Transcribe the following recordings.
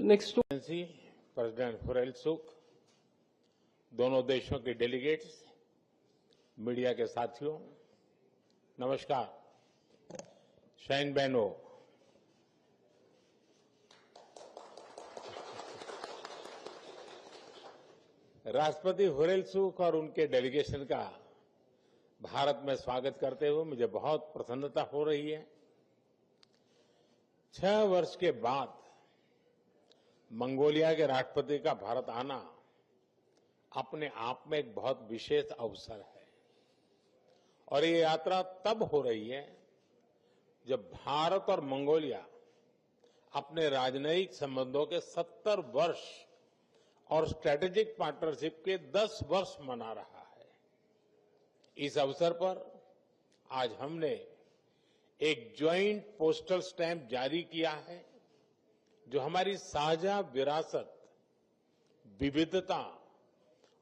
Next to president हुरैल सुख, दोनों देशों के डेलीगेट्स, मीडिया के साथियों, नमस्कार। शहीन बहनों, राष्ट्रपति हुरैल सुख और उनके डेलीगेशन का भारत में स्वागत करते हुए मुझे बहुत प्रसन्नता हो रही है। 6 वर्ष के बाद मंगोलिया के राष्ट्रपति का भारत आना अपने आप में एक बहुत विशेष अवसर है और ये यात्रा तब हो रही है जब भारत और मंगोलिया अपने राजनयिक संबंधों के 70 वर्ष और स्ट्रेटेजिक पार्टनरशिप के 10 वर्ष मना रहा है। इस अवसर पर आज हमने एक ज्वाइंट पोस्टल स्टैम्प जारी किया है जो हमारी साझा विरासत, विविधता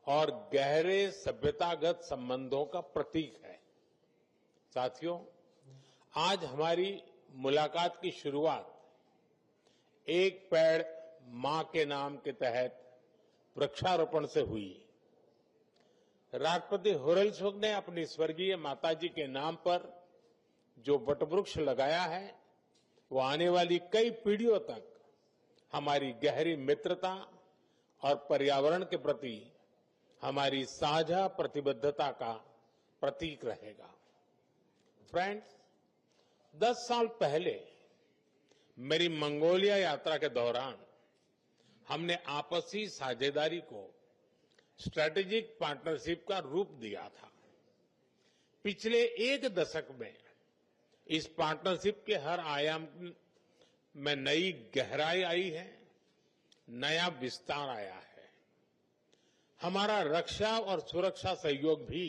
और गहरे सभ्यतागत संबंधों का प्रतीक है। साथियों, आज हमारी मुलाकात की शुरुआत एक पेड़ मां के नाम के तहत वृक्षारोपण से हुई। राष्ट्रपति हुरैल सुख ने अपनी स्वर्गीय माताजी के नाम पर जो वटवृक्ष लगाया है वो आने वाली कई पीढ़ियों तक हमारी गहरी मित्रता और पर्यावरण के प्रति हमारी साझा प्रतिबद्धता का प्रतीक रहेगा। फ्रेंड्स, 10 साल पहले मेरी मंगोलिया यात्रा के दौरान हमने आपसी साझेदारी को स्ट्रेटेजिक पार्टनरशिप का रूप दिया था। पिछले एक दशक में इस पार्टनरशिप के हर आयाम में नई गहराई आई है, नया विस्तार आया है। हमारा रक्षा और सुरक्षा सहयोग भी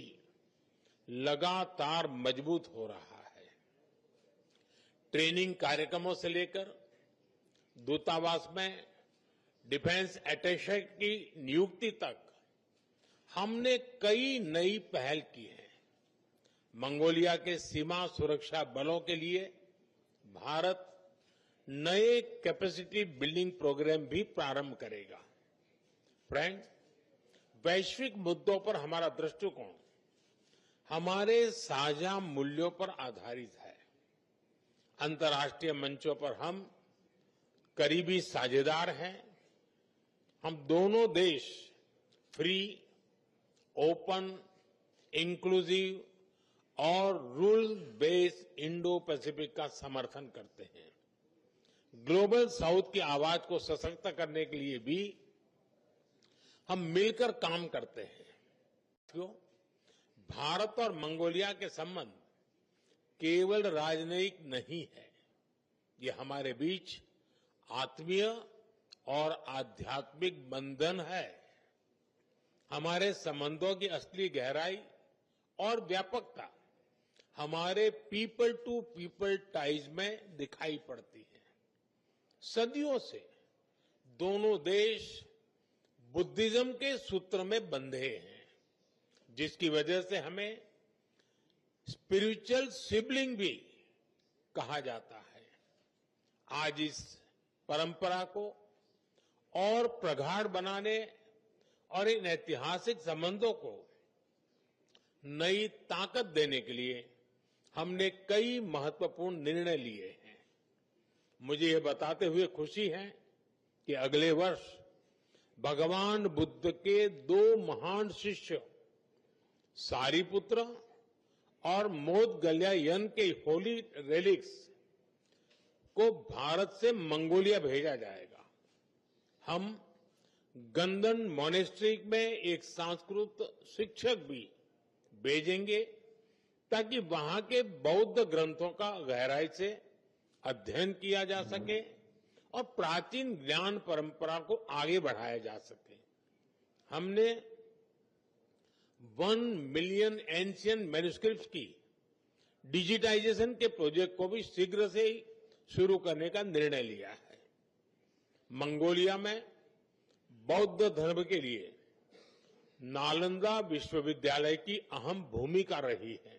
लगातार मजबूत हो रहा है। ट्रेनिंग कार्यक्रमों से लेकर दूतावास में डिफेंस अटैचे की नियुक्ति तक हमने कई नई पहल की है। मंगोलिया के सीमा सुरक्षा बलों के लिए भारत नए कैपेसिटी बिल्डिंग प्रोग्राम भी प्रारंभ करेगा। फ्रेंड्स, वैश्विक मुद्दों पर हमारा दृष्टिकोण हमारे साझा मूल्यों पर आधारित है। अंतर्राष्ट्रीय मंचों पर हम करीबी साझेदार हैं। हम दोनों देश फ्री, ओपन, इंक्लूसिव और रूल बेस्ड इंडो पैसिफिक का समर्थन करते हैं। ग्लोबल साउथ की आवाज को सशक्त करने के लिए भी हम मिलकर काम करते हैं। क्यों? भारत और मंगोलिया के संबंध केवल राजनयिक नहीं है, ये हमारे बीच आत्मीय और आध्यात्मिक बंधन है। हमारे संबंधों की असली गहराई और व्यापकता हमारे पीपल टू पीपल टाइज में दिखाई पड़ती है। सदियों से दोनों देश बुद्धिज्म के सूत्र में बंधे हैं, जिसकी वजह से हमें स्पिरिचुअल सिबलिंग भी कहा जाता है। आज इस परंपरा को और प्रगाढ़ बनाने और इन ऐतिहासिक संबंधों को नई ताकत देने के लिए हमने कई महत्वपूर्ण निर्णय लिए हैं। मुझे ये बताते हुए खुशी है कि अगले वर्ष भगवान बुद्ध के 2 महान शिष्य सारिपुत्र और मोदगल्यायन के होली रेलिक्स को भारत से मंगोलिया भेजा जाएगा। हम गंदन मॉनेस्ट्री में एक संस्कृत शिक्षक भी भेजेंगे ताकि वहां के बौद्ध ग्रंथों का गहराई से अध्ययन किया जा सके और प्राचीन ज्ञान परंपरा को आगे बढ़ाया जा सके। हमने 1 मिलियन एंशिएंट मैन्युस्क्रिप्ट्स की डिजिटाइजेशन के प्रोजेक्ट को भी शीघ्र से ही शुरू करने का निर्णय लिया है। मंगोलिया में बौद्ध धर्म के लिए नालंदा विश्वविद्यालय की अहम भूमिका रही है।